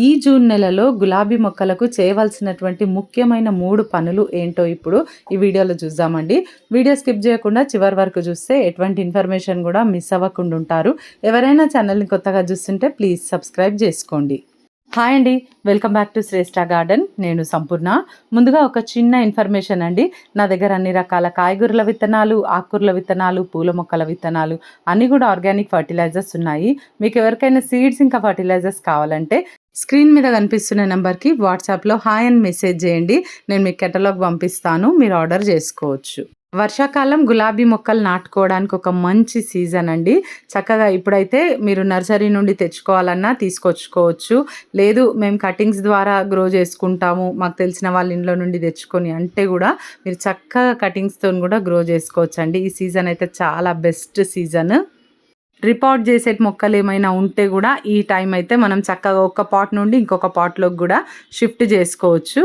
ఈ జూన్ నెలలో గులాబీ మొక్కలకు చేయవలసినటువంటి ముఖ్యమైన 3 పనులు ఏంటో ఇప్పుడు ఈ వీడియోలో చూద్దామండి. వీడియో స్కిప్ చేయకుండా చివరి వరకు చూస్తే ఎటువంటి ఇన్ఫర్మేషన్ కూడా మిస్ అవ్వకుండా ఉంటారు. ఎవరైనా ఛానల్ని కొత్తగా చూస్తుంటే ప్లీజ్ సబ్స్క్రైబ్ చేసుకోండి. హాయ్ అండి, welcome back to Shreshta garden. నేను సంపూర్ణ. ముందుగా ఒక చిన్న ఇన్ఫర్మేషన్ అండి. నా దగ్గర అన్ని రకాల కాయగూరల విత్తనాలు, ఆకుకూరల విత్తనాలు, పూల మొక్కల విత్తనాలు అన్నీ కూడా ఆర్గానిక్ ఫర్టిలైజర్స్ ఉన్నాయి. మీకు ఎవరికైనా సీడ్స్ ఇంకా ఫర్టిలైజర్స్ కావాలంటే స్క్రీన్ మీద కనిపిస్తున్న నెంబర్కి వాట్సాప్లో హాయ్ అని మెసేజ్ చేయండి. నేను మీకు కెటలాగ్ పంపిస్తాను, మీరు ఆర్డర్ చేసుకోవచ్చు. వర్షాకాలం గులాబీ మొక్కలు నాటుకోవడానికి ఒక మంచి సీజన్ అండి. చక్కగా ఇప్పుడైతే మీరు నర్సరీ నుండి తెచ్చుకోవాలన్నా తీసుకొచ్చుకోవచ్చు. లేదు మేము కటింగ్స్ ద్వారా గ్రో చేసుకుంటాము, మాకు తెలిసిన వాళ్ళ ఇంట్లో నుండి తెచ్చుకొని అంటే కూడా మీరు చక్కగా కటింగ్స్తో కూడా గ్రో చేసుకోవచ్చు అండి. ఈ సీజన్ అయితే చాలా బెస్ట్ సీజన్. రిపాట్ చేసే మొక్కలు ఏమైనా ఉంటే కూడా ఈ టైం అయితే మనం చక్కగా ఒక పాట్ నుండి ఇంకొక పాట్లోకి కూడా షిఫ్ట్ చేసుకోవచ్చు.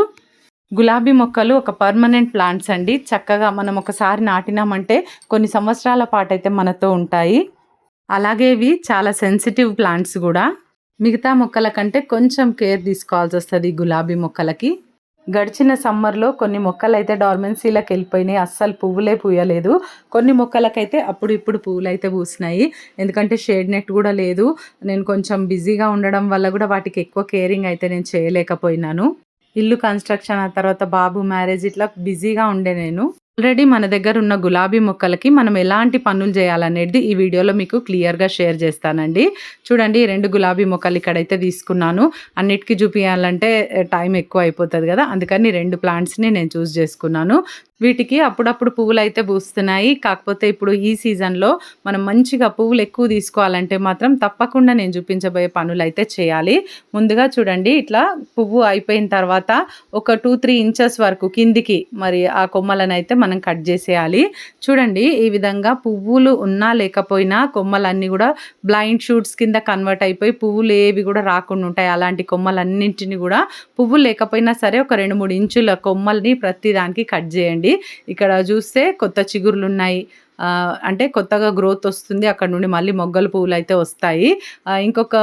గులాబీ మొక్కలు ఒక పర్మనెంట్ ప్లాంట్స్ అండి. చక్కగా మనం ఒకసారి నాటినామంటే కొన్ని సంవత్సరాల పాటు అయితే మనతో ఉంటాయి. అలాగే ఇవి చాలా సెన్సిటివ్ ప్లాంట్స్ కూడా. మిగతా మొక్కల కంటే కొంచెం కేర్ తీసుకోవాల్సి వస్తుంది గులాబీ మొక్కలకి. గడిచిన సమ్మర్లో కొన్ని మొక్కలు అయితే డార్మెన్సీలకు వెళ్ళిపోయినాయి, అస్సలు పువ్వులే పూయలేదు. కొన్ని మొక్కలకైతే అప్పుడు ఇప్పుడు పువ్వులు అయితే పూసినాయి. ఎందుకంటే షేడ్ నెట్ కూడా లేదు. నేను కొంచెం బిజీగా ఉండడం వల్ల కూడా వాటికి ఎక్కువ కేరింగ్ అయితే నేను చేయలేకపోయినాను. ఇల్లు కన్స్ట్రక్షన్ ఆ తర్వాత బాబు మ్యారేజ్ ఇట్లా బిజీగా ఉండే నేను. ఆల్రెడీ మన దగ్గర ఉన్న గులాబీ మొక్కలకి మనం ఎలాంటి పనులు చేయాలనేది ఈ వీడియోలో మీకు క్లియర్గా షేర్ చేస్తానండి. చూడండి, 2 గులాబీ మొక్కలు ఇక్కడైతే తీసుకున్నాను. అన్నిటికీ చూపించాలంటే టైం ఎక్కువ అయిపోతుంది కదా, అందుకని 2 ప్లాంట్స్ని నేను చూస్ చేసుకున్నాను. వీటికి అప్పుడప్పుడు పువ్వులు అయితే పూస్తున్నాయి. కాకపోతే ఇప్పుడు ఈ సీజన్లో మనం మంచిగా పువ్వులు ఎక్కువ తీసుకోవాలంటే మాత్రం తప్పకుండా నేను చూపించబోయే పనులు అయితే చేయాలి. ముందుగా చూడండి, ఇట్లా పువ్వు అయిపోయిన తర్వాత ఒక 2-3 ఇంచెస్ వరకు కిందికి మరి ఆ కొమ్మలను అయితే మనం కట్ చేసేయాలి. చూడండి, ఈ విధంగా పువ్వులు ఉన్నా లేకపోయినా కొమ్మలన్నీ కూడా బ్లైండ్ షూట్స్ కింద కన్వర్ట్ అయిపోయి పువ్వులు ఏవి కూడా రాకుండా ఉంటాయి. అలాంటి కొమ్మలన్నింటినీ కూడా పువ్వులు లేకపోయినా సరే ఒక 2-3 ఇంచుల కొమ్మల్ని ప్రతి దానికి కట్ చేయండి. ఇక్కడ చూస్తే కొత్త చిగుర్లు ఉన్నాయి, అంటే కొత్తగా గ్రోత్ వస్తుంది. అక్కడ నుండి మళ్ళీ మొగ్గలు పువ్వులు అయితే వస్తాయి. ఇంకొక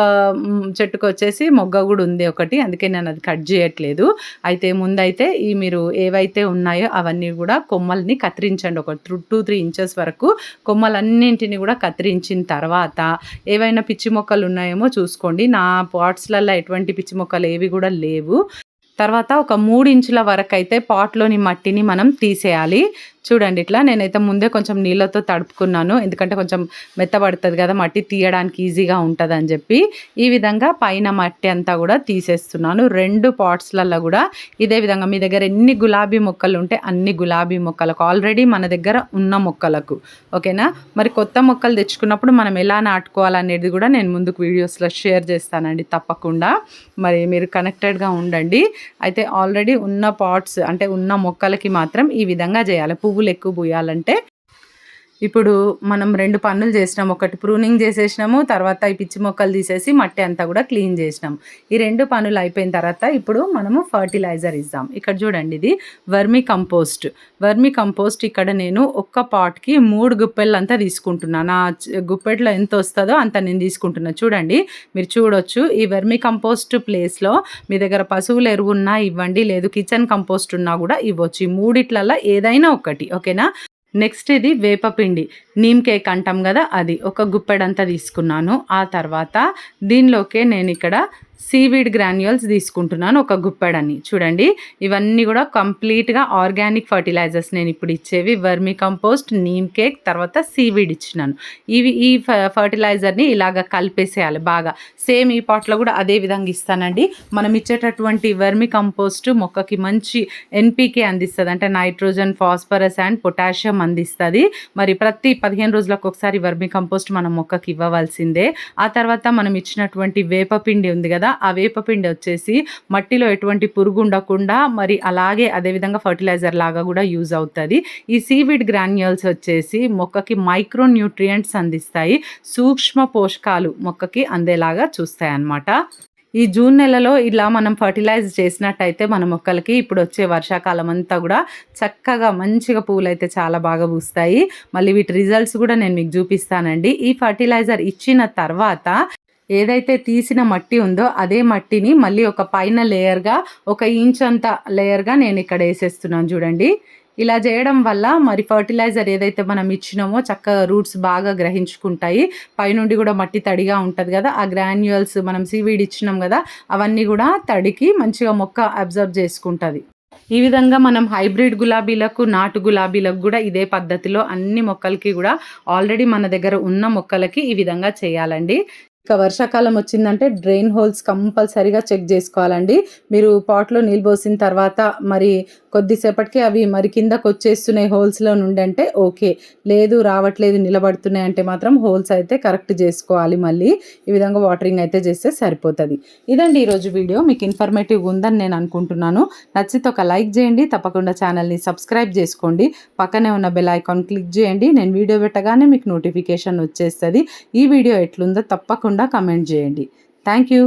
చెట్టుకు వచ్చేసి మొగ్గ కూడా ఉంది ఒకటి, అందుకే నేను అది కట్ చేయట్లేదు. అయితే ముందైతే ఈ మీరు ఏవైతే ఉన్నాయో అవన్నీ కూడా కొమ్మల్ని కత్తిరించండి. ఒక 2-3 ఇంచెస్ వరకు కొమ్మలన్నింటినీ కూడా కత్తిరించిన తర్వాత ఏవైనా పిచ్చి మొక్కలు ఉన్నాయేమో చూసుకోండి. నా పాట్స్లలో ఎటువంటి పిచ్చి మొక్కలు ఏవి కూడా లేవు. తర్వాత ఒక 3 ఇంచుల వరకు అయితే పాట్లోని మట్టిని మనం తీసేయాలి. చూడండి, ఇట్లా నేనైతే ముందే కొంచెం నీళ్ళతో తడుపుకున్నాను, ఎందుకంటే కొంచెం మెత్తబడుతుంది కదా, మట్టి తీయడానికి ఈజీగా ఉంటుంది అని చెప్పి. ఈ విధంగా పైన మట్టి అంతా కూడా తీసేస్తున్నాను 2 పాట్స్లలో కూడా. ఇదే విధంగా మీ దగ్గర ఎన్ని గులాబీ మొక్కలు ఉంటే అన్ని గులాబీ మొక్కలకు, ఆల్రెడీ మన దగ్గర ఉన్న మొక్కలకు, ఓకేనా. మరి కొత్త మొక్కలు తెచ్చుకున్నప్పుడు మనం ఎలా నాటుకోవాలనేది కూడా నేను ముందుకు వీడియోస్లో షేర్ చేస్తానండి తప్పకుండా. మరి మీరు కనెక్టెడ్గా ఉండండి. అయితే ఆల్రెడీ ఉన్న పాట్స్ అంటే ఉన్న మొక్కలకి మాత్రం ఈ విధంగా చేయాలి. పువ్వులు ఎక్కువ పూయాలంటే ఇప్పుడు మనం 2 పనులు చేసినాం. ఒకటి ప్రూనింగ్ చేసేసినాము, తర్వాత ఈ పిచ్చి మొక్కలు తీసేసి మట్టి అంతా కూడా క్లీన్ చేసినాం. ఈ 2 పనులు అయిపోయిన తర్వాత ఇప్పుడు మనము ఫర్టిలైజర్ ఇద్దాం. ఇక్కడ చూడండి, ఇది వర్మీ కంపోస్ట్. ఇక్కడ నేను ఒక్క పాట్కి 3 గుప్పెళ్ళు అంతా తీసుకుంటున్నాను. నా గుప్పెట్లో ఎంత వస్తుందో అంత నేను తీసుకుంటున్నాను. చూడండి, మీరు చూడొచ్చు. ఈ వర్మీ కంపోస్ట్ ప్లేస్లో మీ దగ్గర పశువుల ఎరువు ఉన్నా ఇవ్వండి, లేదు కిచెన్ కంపోస్ట్ ఉన్నా కూడా ఇవ్వచ్చు. ఈ 3 ఏదైనా ఒకటి, ఓకేనా. నెక్స్ట్ ఇది వేపపిండి, నీమ్ కేక్ అంటాం కదా, అది ఒక గుప్పెడంతా తీసుకున్నాను. ఆ తర్వాత దీనిలోకే నేను ఇక్కడ సీవీడ్ గ్రాన్యూల్స్ తీసుకుంటున్నాను, ఒక గుప్పెడని. చూడండి, ఇవన్నీ కూడా కంప్లీట్గా ఆర్గానిక్ ఫర్టిలైజర్స్ నేను ఇప్పుడు ఇచ్చేవి. వర్మీ కంపోస్ట్, నీమ్ కేక్, తర్వాత సీవీడ్ ఇచ్చినాను. ఈ ఫర్టిలైజర్ని ఇలాగ కలిపేసేయాలి బాగా. సేమ్ ఈ పాట్లో కూడా అదే విధంగా ఇస్తానండి. మనం ఇచ్చేటటువంటి వర్మీ కంపోస్ట్ మొక్కకి మంచి ఎన్పీకే అందిస్తుంది, అంటే నైట్రోజన్, ఫాస్ఫరస్ అండ్ పొటాషియం అందిస్తుంది. మరి ప్రతి 15 రోజులకు ఒకసారి వర్మీ కంపోస్ట్ మనం మొక్కకి ఇవ్వవలసిందే. ఆ తర్వాత మనం ఇచ్చినటువంటి వేపపిండి ఉంది కదా, ఆ వేపపిండి వచ్చేసి మట్టిలో ఎటువంటి పురుగు ఉండకుండా మరి అలాగే అదేవిధంగా ఫర్టిలైజర్ లాగా కూడా యూజ్ అవుతుంది. ఈ సీవీడ్ గ్రాన్యూల్స్ వచ్చేసి మొక్కకి మైక్రో న్యూట్రియంట్స్ అందిస్తాయి, సూక్ష్మ పోషకాలు మొక్కకి అందేలాగా చూస్తాయి అన్నమాట. ఈ జూన్ నెలలో ఇలా మనం ఫర్టిలైజ్ చేసినట్టయితే మన మొక్కలకి ఇప్పుడు వచ్చే వర్షాకాలం అంతా కూడా చక్కగా మంచిగా పూలు అయితే చాలా బాగా పూస్తాయి. మళ్ళీ వీటి రిజల్ట్స్ కూడా నేను మీకు చూపిస్తానండి. ఈ ఫర్టిలైజర్ ఇచ్చిన తర్వాత ఏదైతే తీసిన మట్టి ఉందో అదే మట్టిని మళ్ళీ ఒక పైన లేయర్గా 1 ఇంచ్ అంత లేయర్గా నేను ఇక్కడ వేసేస్తున్నాను చూడండి. ఇలా చేయడం వల్ల మరి ఫర్టిలైజర్ ఏదైతే మనం ఇచ్చినామో చక్కగా రూట్స్ బాగా గ్రహించుకుంటాయి. పైనుండి కూడా మట్టి తడిగా ఉంటుంది కదా, ఆ గ్రాన్యువల్స్ మనం సీవీడ్ ఇచ్చినాం కదా అవన్నీ కూడా తడికి మంచిగా మొక్క అబ్జర్వ్ చేసుకుంటుంది. ఈ విధంగా మనం హైబ్రిడ్ గులాబీలకు, నాటు గులాబీలకు కూడా ఇదే పద్ధతిలో అన్ని మొక్కలకి కూడా ఆల్రెడీ మన దగ్గర ఉన్న మొక్కలకి ఈ విధంగా చేయాలండి. ఇక వర్షాకాలం వచ్చిందంటే డ్రైన్ హోల్స్ కంపల్సరీగా చెక్ చేసుకోవాలండి. మీరు పాట్లో నీళ్ళు పోసిన తర్వాత మరి కొద్దిసేపటికి అవి మరి కిందకు వచ్చేస్తున్నాయి హోల్స్లో నుండి అంటే ఓకే, లేదు రావట్లేదు నిలబడుతున్నాయి అంటే మాత్రం హోల్స్ అయితే కరెక్ట్ చేసుకోవాలి. మళ్ళీ ఈ విధంగా వాటరింగ్ అయితే చేస్తే సరిపోతుంది. ఇదండి ఈరోజు వీడియో. మీకు ఇన్ఫర్మేటివ్ ఉందని నేను అనుకుంటున్నాను. నచ్చితే ఒక లైక్ చేయండి, తప్పకుండా ఛానల్ని సబ్స్క్రైబ్ చేసుకోండి, పక్కనే ఉన్న బెల్ ఐకాన్ క్లిక్ చేయండి. నేను వీడియో పెట్టగానే మీకు నోటిఫికేషన్ వచ్చేస్తుంది. ఈ వీడియో ఎట్లుందో తప్పకుండా కమెంట్ చేయండి. Thank you.